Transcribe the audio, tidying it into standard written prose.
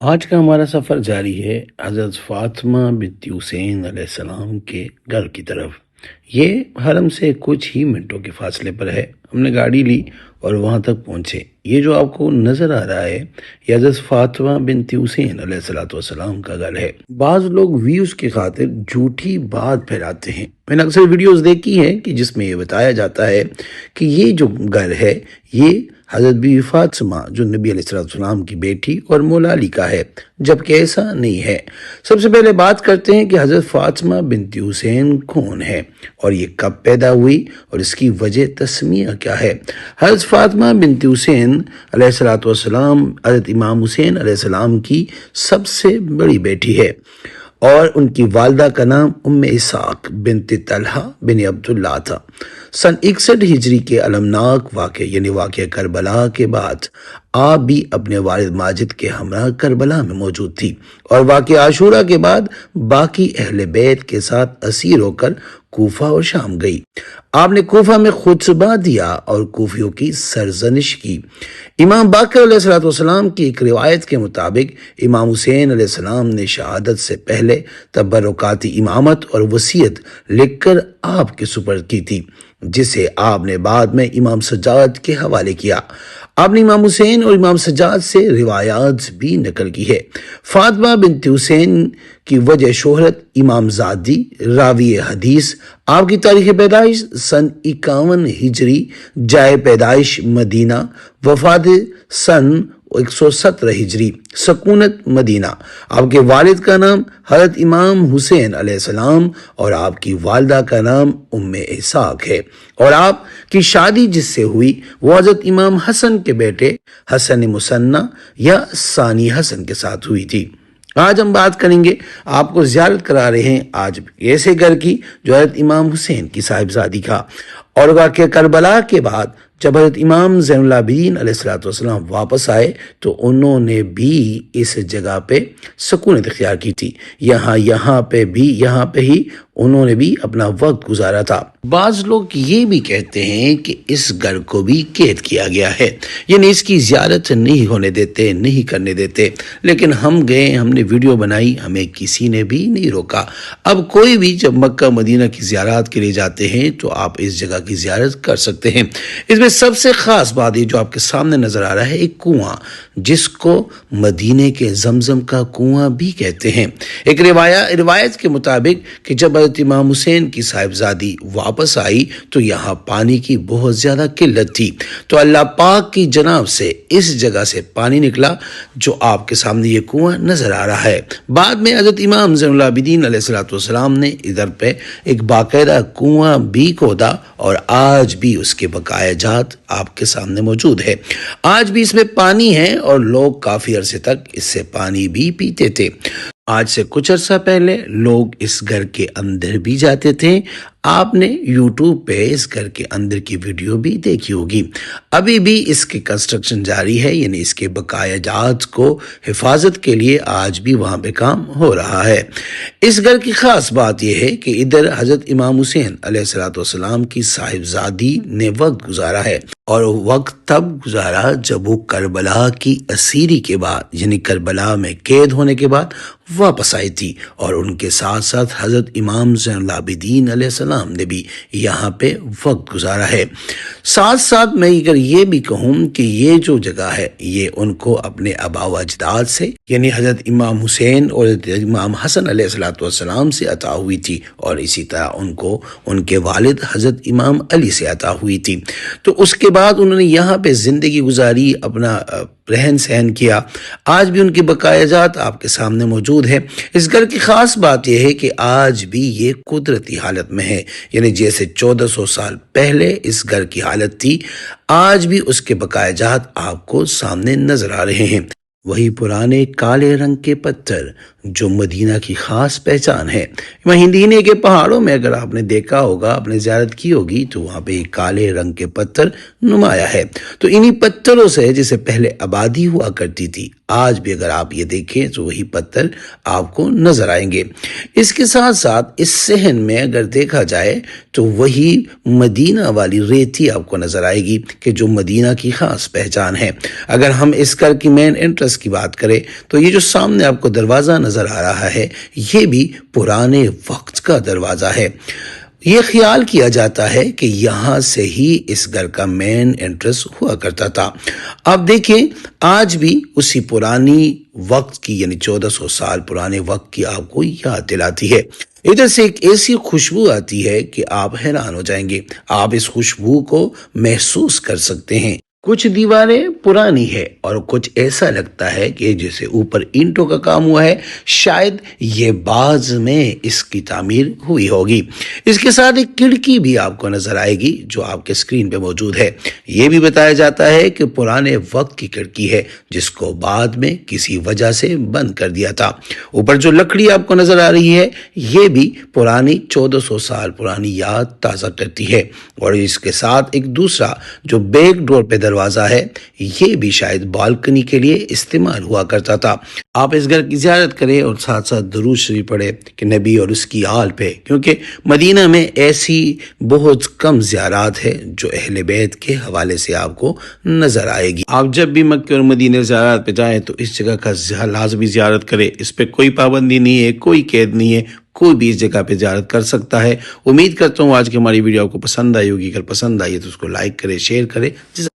آج کا ہمارا سفر جاری ہے حضرت فاطمہ بنت حسین علیہ السلام کے گھر کی طرف۔ یہ حرم سے کچھ ہی منٹوں کے فاصلے پر ہے۔ ہم نے گاڑی لی اور وہاں تک پہنچے۔ یہ جو آپ کو نظر آ رہا ہے یہ حضرت فاطمہ بنت حسین علیہ السلام کا گھر ہے۔ بعض لوگ ویوز کی خاطر جھوٹی بات پھیلاتے ہیں۔ میں نے اکثر ویڈیوز دیکھی ہیں کہ جس میں یہ بتایا جاتا ہے کہ یہ جو گھر ہے یہ حضرت بی فاطمہ جو نبی علیہ السلام کی بیٹی اور مولا علی کا ہے، جبکہ ایسا نہیں ہے۔ سب سے پہلے بات کرتے ہیں کہ حضرت فاطمہ بنت حسین کون ہے اور یہ کب پیدا ہوئی اور اس کی وجہ تسمیہ کیا ہے۔ حضرت فاطمہ بنت حسین علیہ السلام حضرت امام حسین علیہ السلام کی سب سے بڑی بیٹی ہے اور ان کی والدہ کا نام ام اسحاق بنت طلحہ بن عبداللہ تھا۔ سن 61 ہجری کے المناک واقعے یعنی واقعہ کربلا کے بعد آپ بھی اپنے والد ماجد کے ہمراہ کربلا میں موجود تھی اور واقعہ عاشورہ کے بعد باقی اہل بیت کے ساتھ اسیر ہو کر کوفہ اور شام گئی۔ آپ نے کوفہ میں خطبہ دیا اور کوفیوں کی سرزنش کی۔ امام باقر علیہ السلام کی ایک روایت کے مطابق امام حسین علیہ السلام نے شہادت سے پہلے تبرکاتی امامت اور وصیت لکھ کر آپ کے سپرد کی تھی، جسے آپ نے بعد میں امام سجاد کے حوالے کیا۔ آپ نے امام حسین اور امام سجاد سے روایات بھی نقل کی ہے۔ فاطمہ بنت حسین کی وجہ شہرت امام زادی راوی حدیث، آپ کی تاریخ پیدائش سن 51 ہجری، جائے پیدائش مدینہ، وفات سن 117 ہجری، سکونت مدینہ۔ آپ کے والد کا نام حضرت امام حسین علیہ السلام اور آپ کی والدہ کا نام ام اسحاق ہے، اور آپ کی شادی جس سے ہوئی وہ حضرت امام حسن کے بیٹے حسن مثنی یا ثانی حسن کے ساتھ ہوئی تھی۔ آج ہم بات کریں گے، آپ کو زیارت کرا رہے ہیں آج ایسے گھر کی جو حضرت امام حسین کی صاحبزادی کا، اور واقعہ کربلا کے بعد جب حضرت امام زین العابدین علیہ السلام واپس آئے تو انہوں نے بھی اس جگہ پہ سکونت اختیار کی تھی۔ یہاں پہ ہی انہوں نے بھی اپنا وقت گزارا تھا۔ بعض لوگ یہ بھی کہتے ہیں کہ اس گھر کو بھی قید کیا گیا ہے، یعنی اس کی زیارت نہیں ہونے دیتے، نہیں کرنے دیتے، لیکن ہم گئے، ہم نے ویڈیو بنائی، ہمیں کسی نے بھی نہیں روکا۔ اب کوئی بھی جب مکہ مدینہ کی زیارات کے لیے جاتے ہیں تو آپ اس جگہ کی زیارت کر سکتے ہیں۔ اس میں سب سے خاص بات یہ جو آپ کے سامنے نظر آ رہا ہے، ایک کنواں جس کو مدینے کے زمزم کا کنواں بھی کہتے ہیں۔ ایک روایت کے مطابق کہ جب حضرت امام حسین کی صاحبزادی واپس آئی تو یہاں پانی کی بہت زیادہ قلت تھی، تو اللہ پاک کی جناب سے اس جگہ سے پانی نکلا جو آپ کے سامنے یہ کنواں نظر آ رہا ہے۔ بعد میں حضرت امام زین العابدین علیہ السلام نے ادھر پہ ایک باقاعدہ کنواں بھی کھودا اور آج بھی اس کے بقایا جات آپ کے سامنے موجود ہے۔ آج بھی اس میں پانی ہے اور لوگ کافی عرصے تک اس سے پانی بھی پیتے تھے۔ آج سے کچھ عرصہ پہلے لوگ اس گھر کے اندر بھی جاتے تھے۔ آپ نے یوٹیوب پہ اس گھر کے اندر کی ویڈیو بھی دیکھی ہوگی۔ ابھی بھی اس کی کنسٹرکشن جاری ہے، یعنی اس کے بقایا جات کو حفاظت کے لیے آج بھی وہاں پہ کام ہو رہا ہے۔ اس گھر کی خاص بات یہ ہے کہ ادھر حضرت امام حسین علیہ السلام کی صاحبزادی نے وقت گزارا ہے، اور وقت تب گزارا جب وہ کربلا کی اسیری کے بعد یعنی کربلا میں قید ہونے کے بعد واپس آئی تھی، اور ان کے ساتھ ساتھ حضرت امام زین العابدین علیہ السلام نے بھی یہاں پہ وقت گزارا ہے۔ ساتھ ساتھ میں اگر یہ بھی کہوں کہ یہ جو جگہ ہے یہ ان کو اپنے آبا و اجداد سے یعنی حضرت امام حسین اور حضرت امام حسن علیہ السلام سے عطا ہوئی تھی، اور اسی طرح ان کو ان کے والد حضرت امام علی سے عطا ہوئی تھی۔ تو اس کے بعد انہوں نے یہاں پہ زندگی گزاری، اپنا رہن سہن کیا۔ آج بھی ان کی بقایا جات آپ کے سامنے موجود ہے۔ اس گھر کی خاص بات یہ ہے کہ آج بھی یہ قدرتی حالت میں ہے، یعنی جیسے 1400 سال پہلے اس گھر کی حالت تھی، آج بھی اس کے بقایا جات آپ کو سامنے نظر آ رہے ہیں۔ وہی پرانے کالے رنگ کے پتھر جو مدینہ کی خاص پہچان ہے۔ مہندینے کے پہاڑوں میں اگر آپ نے دیکھا ہوگا، آپ نے زیارت کی ہوگی، تو وہاں پہ کالے رنگ کے پتھر نمایاں ہے۔ تو انہی پتھروں سے جسے پہلے آبادی ہوا کرتی تھی، آج بھی اگر آپ یہ دیکھیں تو وہی پتھر آپ کو نظر آئیں گے۔ اس کے ساتھ ساتھ اس صحن میں اگر دیکھا جائے تو وہی مدینہ والی ریتی آپ کو نظر آئے گی کہ جو مدینہ کی خاص پہچان ہے۔ اگر ہم اس گھر کی مین انٹرس کی بات کریں تو یہ جو سامنے آپ کو دروازہ نظر آ رہا ہے یہ بھی پرانے وقت کا دروازہ ہے۔ یہ خیال کیا جاتا ہے کہ یہاں سے ہی اس گھر کا مین انٹرس ہوا کرتا تھا۔ آپ دیکھیں آج بھی اسی پرانی وقت کی یعنی 1400 سال پرانے وقت کی آپ کو یاد دلاتی ہے۔ ادھر سے ایک ایسی خوشبو آتی ہے کہ آپ حیران ہو جائیں گے، آپ اس خوشبو کو محسوس کر سکتے ہیں۔ کچھ دیواریں پرانی ہے اور کچھ ایسا لگتا ہے کہ جیسے اوپر اینٹوں کا کام ہوا ہے، شاید یہ بعض میں اس کی تعمیر ہوئی ہوگی۔ اس کے ساتھ ایک کھڑکی بھی آپ کو نظر آئے گی جو آپ کے اسکرین پہ موجود ہے۔ یہ بھی بتایا جاتا ہے کہ پرانے وقت کی کھڑکی ہے جس کو بعد میں کسی وجہ سے بند کر دیا تھا۔ اوپر جو لکڑی آپ کو نظر آ رہی ہے یہ بھی پرانی 1400 سال پرانی یاد تازہ کرتی ہے، اور اس کے ساتھ ایک دوسرا جو بیک ڈور پہ دروازہ ہے یہ بھی شاید بالکنی کے لیے استعمال ہوا کرتا تھا۔ آپ اس گھر کی زیارت کریں اور ساتھ ساتھ درود شریف پڑھیں کہ نبی اور اس کی آل پہ، کیونکہ مدینہ میں ایسی بہت کم زیارات ہے جو اہل بیت کے حوالے سے آپ کو نظر آئے گی۔ آپ جب بھی مکہ اور مدینہ زیارت پہ جائیں تو اس جگہ کا لازمی زیارت کریں۔ اس پہ کوئی پابندی نہیں ہے، کوئی قید نہیں ہے، کوئی بھی اس جگہ پہ زیارت کر سکتا ہے۔ امید کرتا ہوں آج کی ہماری ویڈیو آپ کو پسند آئی ہوگی۔ اگر پسند آئی ہے تو اس کو لائک کرے، شیئر کرے۔